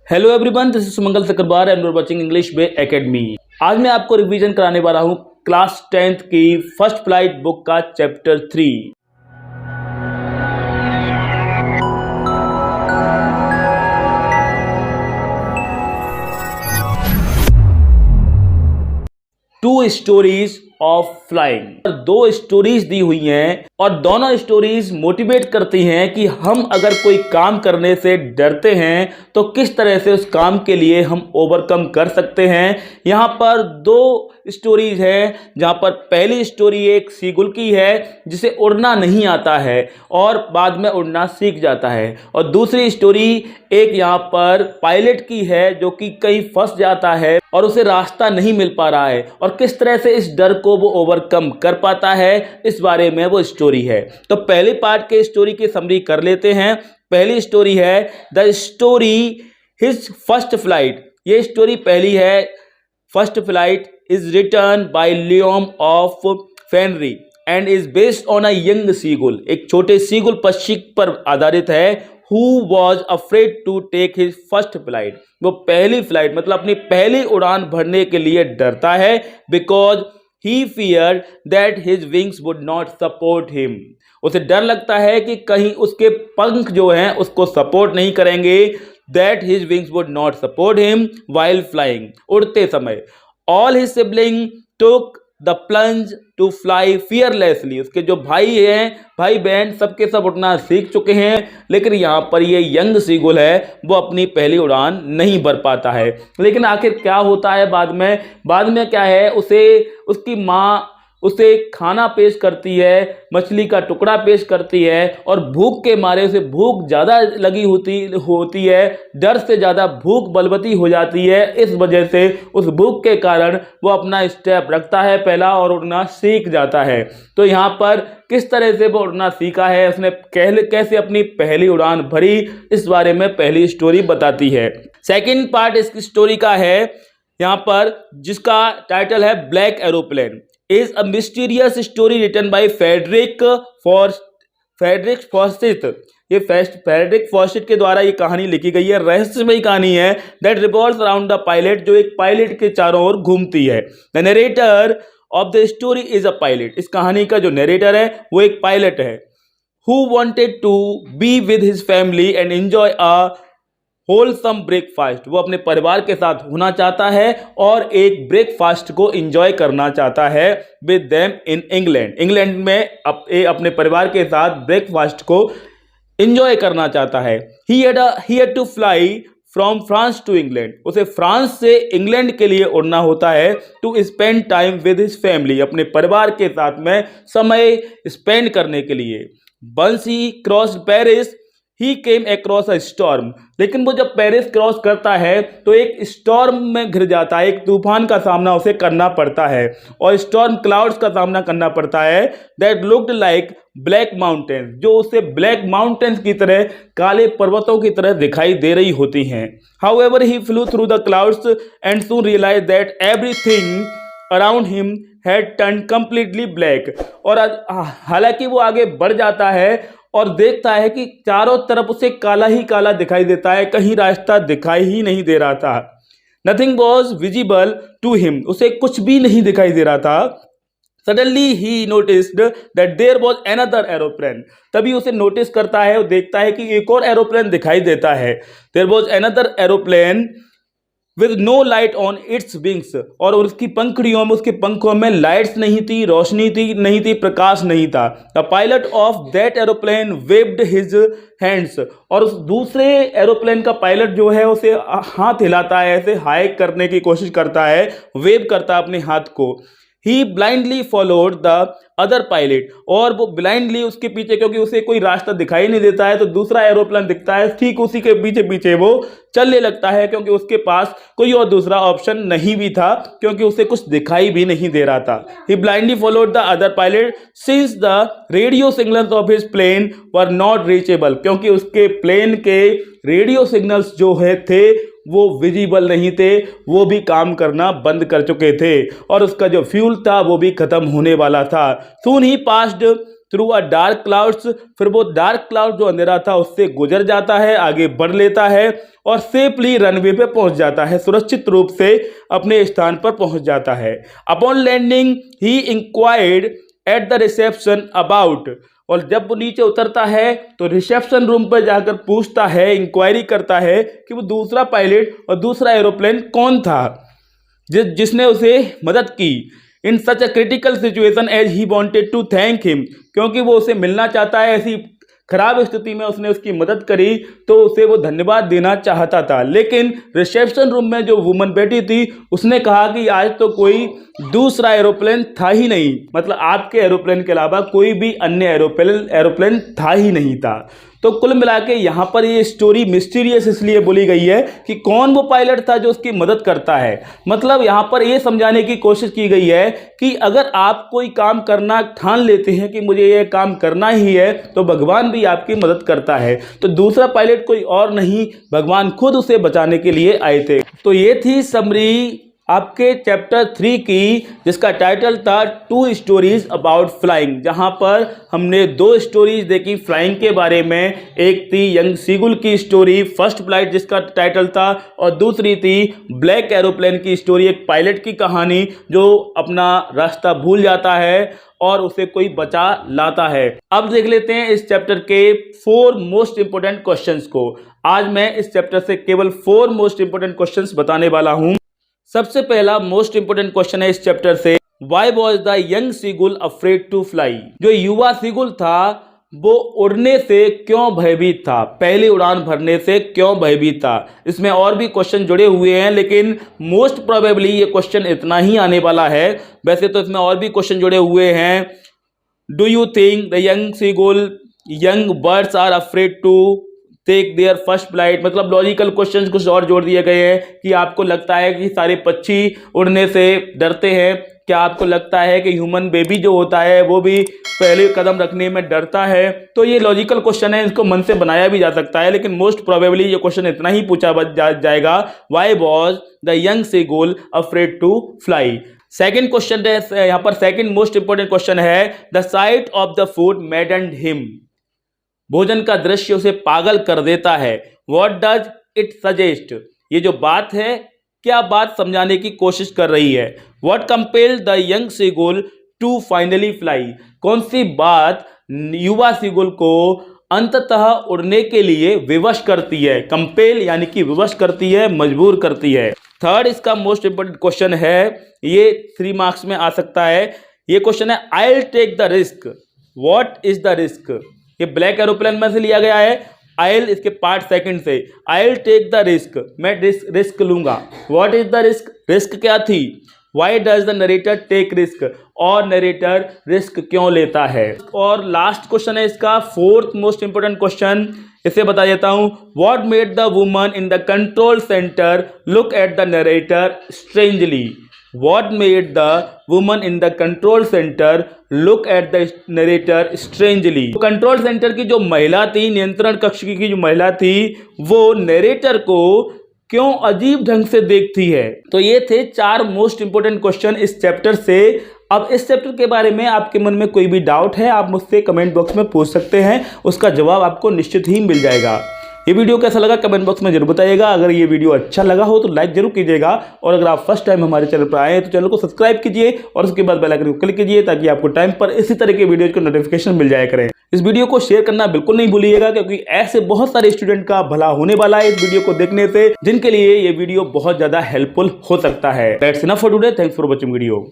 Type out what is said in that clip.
Hello everyone, this is Sumangal Sakarbar and you are watching English way academy. आज मैं आपको revision कराने वाला हूँ क्लास 10th की फर्स्ट फ्लाइट बुक का chapter 3। Two stories of flying. दो स्टोरीज दी हुई हैं और दोनों स्टोरीज मोटिवेट करती हैं कि हम अगर कोई काम करने से डरते हैं तो किस तरह से उस काम के लिए हम ओवरकम कर सकते हैं। यहाँ पर दो स्टोरीज है, जहाँ पर पहली स्टोरी एक सीगुल की है जिसे उड़ना नहीं आता है और बाद में उड़ना सीख जाता है, और दूसरी स्टोरी एक यहाँ पर पायलट की है जो कि कहीं फंस जाता है और उसे रास्ता नहीं मिल पा रहा है और किस तरह से इस डर को वो ओवरकम कर पाता है, इस बारे में वो स्टोरी है। तो पहले पार्ट के स्टोरी की समरी कर लेते हैं। पहली स्टोरी है the story his first flight. ये स्टोरी पहली है। First flight is written by Liam ऑफ फेनरी and is based on a young seagull. एक छोटे सीगुल पक्षी पर आधारित है। Who was afraid to take his first flight? वो पहली फ्लाइट मतलब अपनी पहली उड़ान भरने के लिए डरता है because he feared that his wings would not support him। उसे डर लगता है कि कहीं उसके पंख जो हैं उसको सपोर्ट नहीं करेंगे। that his wings would not support him while flying। उड़ते समय all his siblings took the plunge to fly fearlessly. उसके जो भाई हैं, भाई बहन सबके सब उड़ना सीख चुके हैं, लेकिन यहाँ पर ये यंग सीगुल है वो अपनी पहली उड़ान नहीं भर पाता है। लेकिन आखिर क्या होता है बाद में क्या है, उसे उसकी माँ उसे खाना पेश करती है, मछली का टुकड़ा पेश करती है और भूख के मारे उसे भूख ज़्यादा लगी होती है। डर से ज़्यादा भूख बलवती हो जाती है। इस वजह से उस भूख के कारण वो अपना स्टेप रखता है पहला और उड़ना सीख जाता है। तो यहाँ पर किस तरह से वो उड़ना सीखा है, उसने कैसे अपनी पहली उड़ान भरी, इस बारे में पहली स्टोरी बताती है। सेकेंड पार्ट इस स्टोरी का है यहाँ पर, जिसका टाइटल है black aeroplane. Is a mysterious story written by Frederick Forsyth. ये फ्रेडरिक फॉस्टिथ के द्वारा ये कहानी लिखी गई है। रहस्यमयी कहानी है that revolves around the pilot, जो एक पायलट के चारों ओर घूमती है। The narrator of the story is a pilot. इस कहानी का जो नरेटर है वो एक पायलट है। Who wanted to be with his family and enjoy a wholesome breakfast. वो अपने परिवार के साथ होना चाहता है और एक ब्रेकफास्ट को एंजॉय करना चाहता है विद देम इन इंग्लैंड में अपने परिवार के साथ ब्रेकफास्ट को एंजॉय करना चाहता है। He had to fly from France to England. उसे फ्रांस से इंग्लैंड के लिए उड़ना होता है to spend time with his family, अपने परिवार के साथ में समय स्पेंड करने के लिए। Once he cross Paris he came across a storm. लेकिन वो जब पेरिस क्रॉस करता है तो एक स्टॉर्म में घिर जाता है, एक तूफान का सामना उसे करना पड़ता है और स्टॉर्म क्लाउड्स का सामना करना पड़ता है that looked like black mountains, जो उसे ब्लैक माउंटेन्स की तरह, काले पर्वतों की तरह दिखाई दे रही होती हैं। However he flew through the clouds and soon realise that everything around him had turn completely black. और हालांकि वो आगे बढ़ जाता है और देखता है कि चारों तरफ उसे काला ही काला दिखाई देता है, कहीं रास्ता दिखाई ही नहीं दे रहा था। Nothing was visible to him. उसे कुछ भी नहीं दिखाई दे रहा था। Suddenly he noticed that there was another aeroplane. तभी उसे नोटिस करता है और देखता है कि एक और एरोप्लेन दिखाई देता है। There was another aeroplane with no light on its wings. और उसकी पंखड़ियों में, उसके पंखों में लाइट्स नहीं थी, रोशनी नहीं थी, प्रकाश नहीं था। The pilot of that aeroplane waived his hands. और उस दूसरे एरोप्लेन का पायलट जो है उसे हाथ हिलाता है, ऐसे हाई करने की कोशिश करता है, वेव करता है अपने हाथ को। He blindly followed the other pilot. और वो ब्लाइंडली उसके पीछे, क्योंकि उसे कोई रास्ता दिखाई नहीं देता है तो दूसरा एरोप्लेन दिखता है, ठीक उसी के पीछे पीछे वो चलने लगता है, क्योंकि उसके पास कोई और दूसरा ऑप्शन नहीं भी था, क्योंकि उसे कुछ दिखाई भी नहीं दे रहा था। He blindly followed the other pilot since the radio signals of his plane were not reachable. क्योंकि उसके प्लेन के रेडियो सिग्नल्स जो थे वो विजिबल नहीं थे, वो भी काम करना बंद कर चुके थे और उसका जो फ्यूल था वो भी खत्म होने वाला था। Soon he passed through a dark clouds, फिर वो डार्क क्लाउड जो अंधेरा था उससे गुजर जाता है, आगे बढ़ लेता है और सेफली रनवे पे पहुंच जाता है, सुरक्षित रूप से अपने स्थान पर पहुंच जाता है। Upon landing he inquired at the reception about, और जब वो नीचे उतरता है तो रिसेप्शन रूम पर जाकर पूछता है, इंक्वायरी करता है कि वो दूसरा पायलट और दूसरा एरोप्लेन कौन था जिसने उसे मदद की। In such a critical situation as he wanted to thank him, क्योंकि वो उसे मिलना चाहता है, ऐसी खराब स्थिति में उसने उसकी मदद करी तो उसे वो धन्यवाद देना चाहता था। लेकिन रिसेप्शन रूम में जो वुमन बैठी थी उसने कहा कि आज तो कोई दूसरा एरोप्लेन था ही नहीं, मतलब आपके एरोप्लेन के अलावा कोई भी अन्य एरोप्लेन था ही नहीं था। तो कुल मिला के यहाँ पर ये स्टोरी मिस्टीरियस इसलिए बोली गई है कि कौन वो पायलट था जो उसकी मदद करता है। मतलब यहाँ पर ये समझाने की कोशिश की गई है कि अगर आप कोई काम करना ठान लेते हैं कि मुझे ये काम करना ही है तो भगवान भी आपकी मदद करता है। तो दूसरा पायलट कोई और नहीं, भगवान खुद उसे बचाने के लिए आए थे। तो ये थी समरी आपके चैप्टर 3 की, जिसका टाइटल था 2 स्टोरीज अबाउट फ्लाइंग, जहां पर हमने 2 स्टोरीज देखी फ्लाइंग के बारे में। एक थी यंग सीगुल की स्टोरी फर्स्ट फ्लाइट जिसका टाइटल था, और दूसरी थी ब्लैक एरोप्लेन की स्टोरी, एक पायलट की कहानी जो अपना रास्ता भूल जाता है और उसे कोई बचा लाता है। अब देख लेते हैं इस चैप्टर के 4 मोस्ट इंपोर्टेंट क्वेश्चंस को। आज मैं इस चैप्टर से केवल 4 मोस्ट इंपोर्टेंट क्वेश्चंस बताने वाला हूं। सबसे पहला मोस्ट इंपोर्टेंट क्वेश्चन है इस चैप्टर से, why was the young seagull afraid to fly. जो युवा सीगुल था वो उड़ने से क्यों भयभीत था, पहली उड़ान भरने से क्यों भयभीत था। इसमें और भी क्वेश्चन जुड़े हुए हैं लेकिन मोस्ट प्रोबेबली ये क्वेश्चन इतना ही आने वाला है। वैसे तो इसमें और भी क्वेश्चन जुड़े हुए हैं। Do you think the young seagull young birds are afraid to take their first flight, मतलब लॉजिकल क्वेश्चंस कुछ और जोड़ दिए गए हैं कि आपको लगता है कि सारे पक्षी उड़ने से डरते हैं, क्या आपको लगता है कि ह्यूमन बेबी जो होता है वो भी पहले कदम रखने में डरता है। तो ये लॉजिकल क्वेश्चन है, इसको मन से बनाया भी जा सकता है लेकिन मोस्ट प्रोबेबली ये क्वेश्चन इतना ही पूछा जाएगा, why was the young seagull afraid to fly. Second question है यहाँ पर, सेकंड मोस्ट इंपोर्टेंट क्वेश्चन है, the sight of the food maddened him, भोजन का दृश्य उसे पागल कर देता है। व्हाट डज इट सजेस्ट, ये जो बात है क्या बात समझाने की कोशिश कर रही है। What compelled the young seagull to finally fly, कौन सी बात युवा सीगुल को अंततः उड़ने के लिए विवश करती है। कंपेल यानी कि विवश करती है, मजबूर करती है। थर्ड इसका मोस्ट इंपोर्टेंट क्वेश्चन है, ये 3 मार्क्स में आ सकता है। ये क्वेश्चन है, I will take the risk, what is the risk. ये ब्लैक एरोप्लेन में से लिया गया है, आइल इसके पार्ट सेकंड से, I will take the risk, मैं रिस्क लूंगा। What is the risk, risk क्या थी। Why does the narrator take risk, और नरेटर रिस्क क्यों लेता है। और लास्ट क्वेश्चन है इसका, 4th मोस्ट इंपोर्टेंट क्वेश्चन, इसे बता देता हूं। What made the woman in the control centre look at the narrator strangely, What made the woman in the control center look at the narrator strangely? तो control centre की जो महिला थी, नियंत्रण कक्ष की जो महिला थी, वो नरेटर को क्यों अजीब ढंग से देखती है। तो ये थे 4 मोस्ट इंपोर्टेंट क्वेश्चन इस चैप्टर से। अब इस चैप्टर के बारे में आपके मन में कोई भी डाउट है आप मुझसे कमेंट बॉक्स में पूछ सकते हैं, उसका जवाब आपको निश्चित ही मिल जाएगा। ये वीडियो कैसा लगा कमेंट बॉक्स में जरूर बताइएगा। अगर ये वीडियो अच्छा लगा हो तो लाइक जरूर कीजिएगा, और अगर आप फर्स्ट टाइम हमारे चैनल पर आए हैं तो चैनल को सब्सक्राइब कीजिए और उसके बाद बेल आइकन को क्लिक कीजिए ताकि आपको टाइम पर इसी तरह के वीडियो को नोटिफिकेशन मिल जाया करें। इस वीडियो को शेयर करना बिल्कुल नहीं भूलिएगा क्योंकि ऐसे बहुत सारे स्टूडेंट का भला होने वाला है इस वीडियो को देखने से, जिनके लिए ये वीडियो बहुत ज्यादा हेल्पफुल हो सकता है। That's enough for today, thanks for watching video.